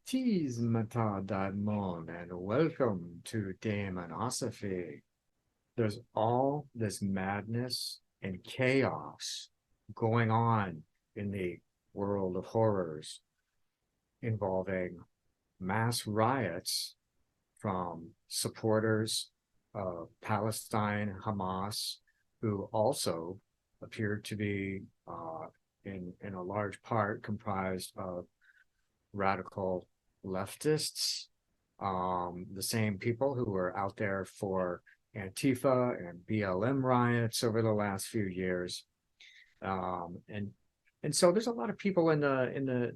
Tis Mata Daimon, and welcome to Daemonosophy. There's all this madness and chaos going on in the world of horrors involving mass riots from supporters of Palestine, Hamas, who also appear to be in a large part comprised of radical leftists, the same people who were out there for Antifa and BLM riots over the last few years. And so there's a lot of people in the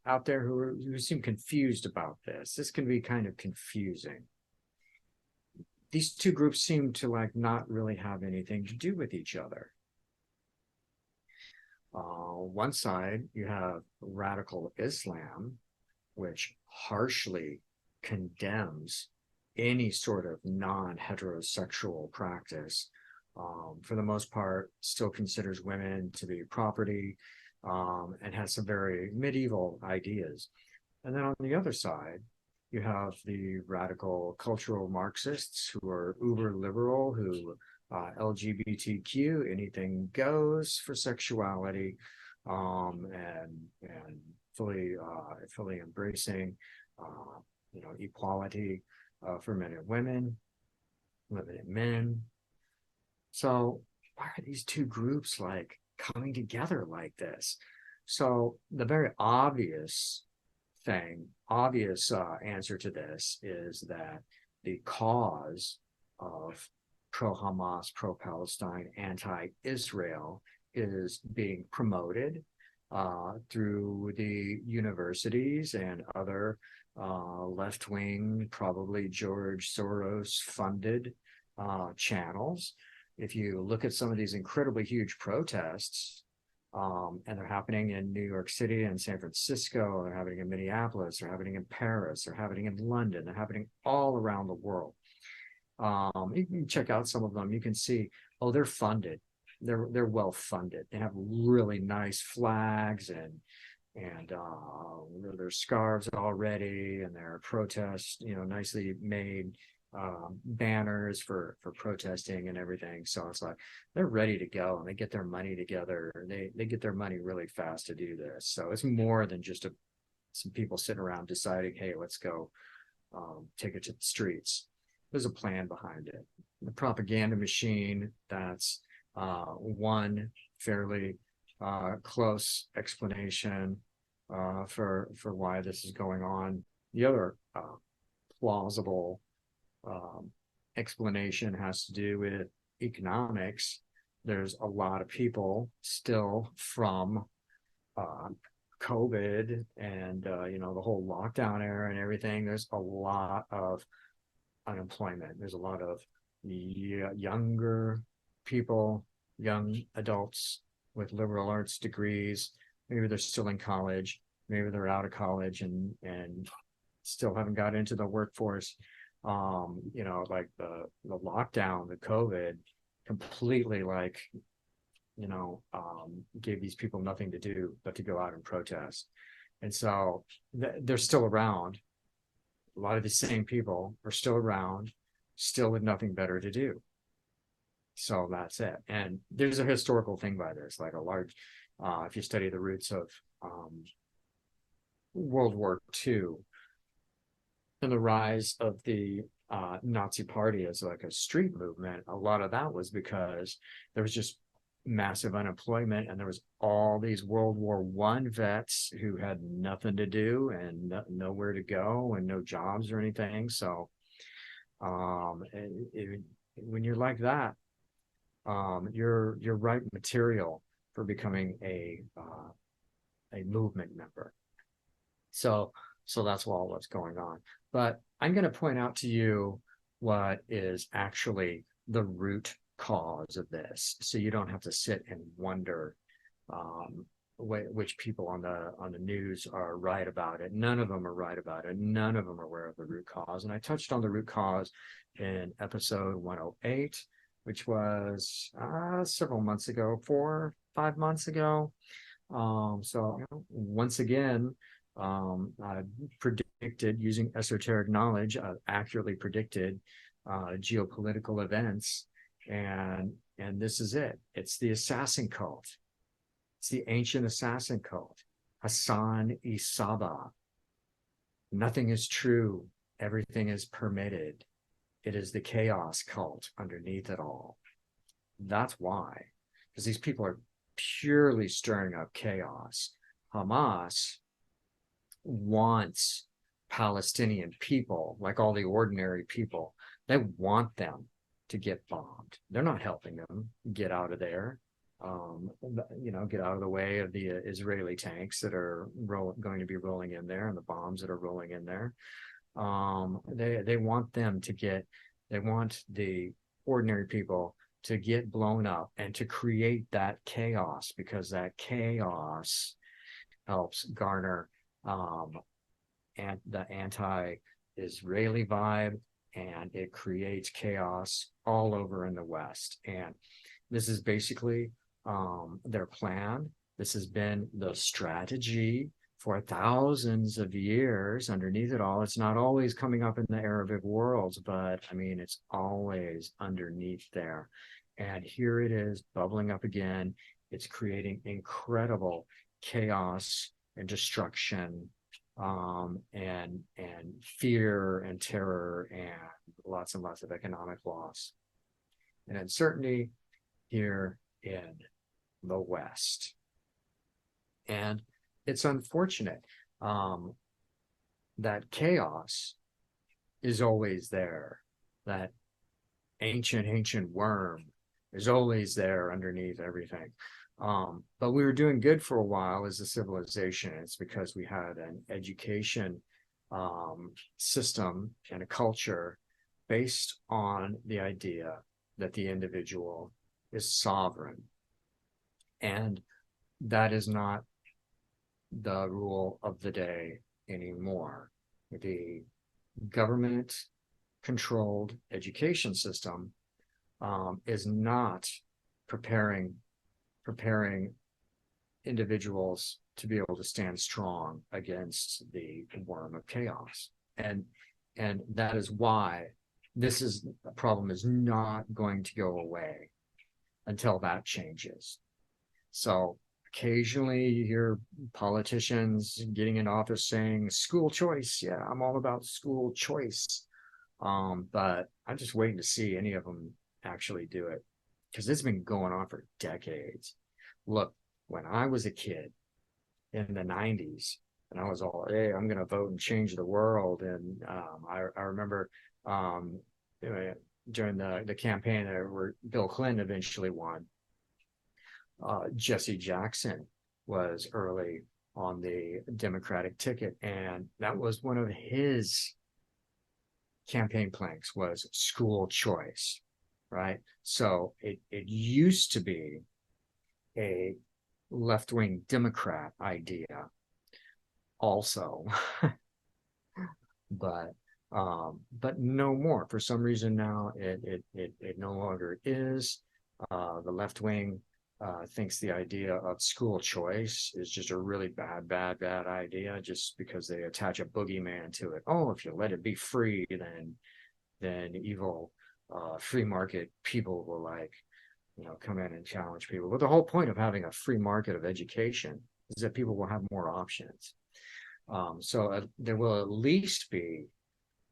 out there who seem confused about this. This can be kind of confusing. These two groups seem to like not really have anything to do with each other. One side, you have radical Islam, which harshly condemns any sort of non-heterosexual practice. For the most part, still considers women to be property, and has some very medieval ideas. And then on the other side, you have the radical cultural Marxists who are uber liberal, who LGBTQ, anything goes for sexuality, and fully embracing equality for men and women, women and men. So why are these two groups like coming together like this? So the very obvious answer to this is that the cause of pro-Hamas, pro-Palestine, anti-Israel is being promoted through the universities and other left-wing, probably George Soros-funded channels. If you look at some of these incredibly huge protests, and they're happening in New York City and San Francisco, they're happening in Minneapolis, they're happening in Paris, they're happening in London, they're happening all around the world. You can check out some of them. You can see, oh, they're funded. They're well funded. They have really nice flags and their scarves already, and their protest, nicely made banners for protesting and everything. So it's like they're ready to go, and they get their money together. They get their money really fast to do this. So it's more than just some people sitting around deciding, hey, let's go take it to the streets. There's a plan behind it. The propaganda machine, that's one fairly close explanation for why this is going on. The other plausible explanation has to do with economics. There's a lot of people still from COVID and the whole lockdown era and everything. There's a lot of unemployment. There's a lot of younger people, young adults with liberal arts degrees. Maybe they're still in college. Maybe they're out of college and still haven't got into the workforce. Like the lockdown, the COVID completely gave these people nothing to do but to go out and protest. And so they're still around. A lot of the same people are still around, still with nothing better to do. So that's it. And there's a historical thing by this, like a large, if you study the roots of World War II and the rise of the Nazi Party as like a street movement, a lot of that was because there was just massive unemployment, and there was all these World War I vets who had nothing to do and nowhere to go and no jobs or anything. So when you're like that, you're right material for becoming a movement member. So that's all what's going on. But I'm going to point out to you what is actually the root cause of this, so you don't have to sit and wonder which people on the news are right about it. None of them are right about it. None of them are aware of the root cause. And I touched on the root cause in episode 108, which was several months ago, 4 5 months ago. So once again, predicted using esoteric knowledge, accurately predicted geopolitical events, and this is it. It's the assassin cult. It's the ancient assassin cult. Hassan e Sabbah. Nothing is true. Everything is permitted. It is the chaos cult underneath it all. That's why, because these people are purely stirring up chaos. Hamas wants Palestinian people, like all the ordinary people, they want them to get bombed. They're not helping them get out of there, get out of the way of the Israeli tanks that are going to be rolling in there and the bombs that are rolling in there. They want them to get, they want the ordinary people to get blown up and to create that chaos, because that chaos helps garner and the anti-Israeli vibe, and it creates chaos all over in the West. And this is basically their plan. This has been the strategy for thousands of years underneath it all. It's not always coming up in the Arabic worlds, but I mean, it's always underneath there. And here it is bubbling up again. It's creating incredible chaos and destruction, and fear and terror and lots of economic loss and uncertainty here in the West. And it's unfortunate that chaos is always there. That ancient worm is always there underneath everything. But we were doing good for a while as a civilization. It's because we had an education system and a culture based on the idea that the individual is sovereign. And that is not the rule of the day anymore. The government-controlled education system is not preparing individuals to be able to stand strong against the worm of chaos. And that is why the problem is not going to go away until that changes. So occasionally you hear politicians getting in office saying school choice. Yeah, I'm all about school choice. But I'm just waiting to see any of them actually do it, because it's been going on for decades. Look, when I was a kid in the 90s, and I was all, hey, I'm going to vote and change the world. And I remember during the campaign where Bill Clinton eventually won, Jesse Jackson was early on the Democratic ticket, and that was one of his campaign planks, was school choice, right? So it used to be a left-wing Democrat idea also, but no more. For some reason now it no longer is. The left wing thinks the idea of school choice is just a really bad idea, just because they attach a boogeyman to it. Oh, if you let it be free, then evil free market people will come in and challenge people. But the whole point of having a free market of education is that people will have more options. So there will at least be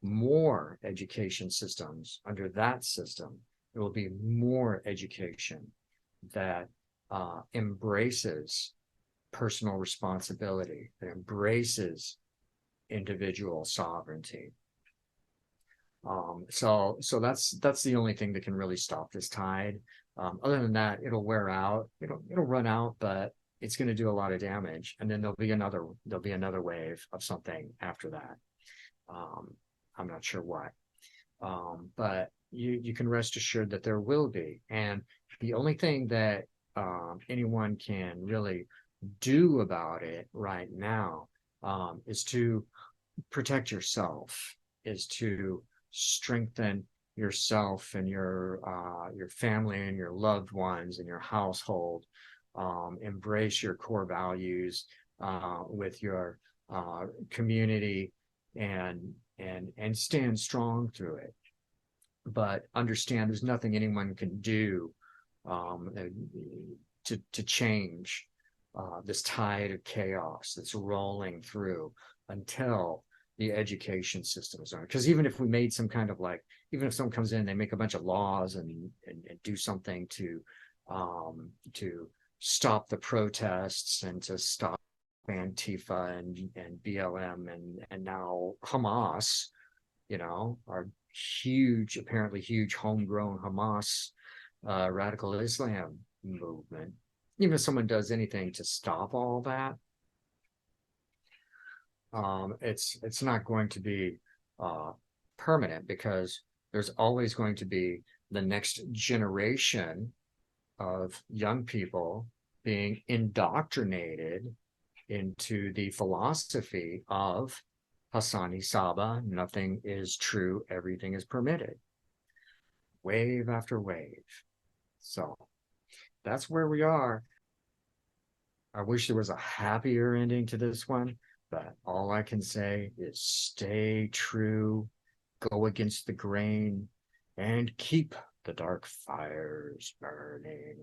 more education systems under that system. There will be more education that embraces personal responsibility, that embraces individual sovereignty. So that's the only thing that can really stop this tide. Other than that, it'll wear out. It'll run out, but it's going to do a lot of damage, and then there'll be another wave of something after that. I'm not sure what, but you can rest assured that there will be. And the only thing that anyone can really do about it right now is to protect yourself, is to strengthen yourself and your family and your loved ones and your household. Embrace your core values with your community and stand strong through it. But understand there's nothing anyone can do to change this tide of chaos that's rolling through until the education system is on. Because even if we made some kind of like, even if someone comes in, they make a bunch of laws and do something to stop the protests and to stop Antifa and BLM and now Hamas, our apparently huge homegrown Hamas radical Islam movement. Even if someone does anything to stop all that, it's not going to be permanent, because there's always going to be the next generation of young people being indoctrinated into the philosophy of Hassan Sabbah. Nothing is true, everything is permitted. Wave after wave. So that's where we are. I wish there was a happier ending to this one, but all I can say is stay true, go against the grain, and keep the dark fires burning.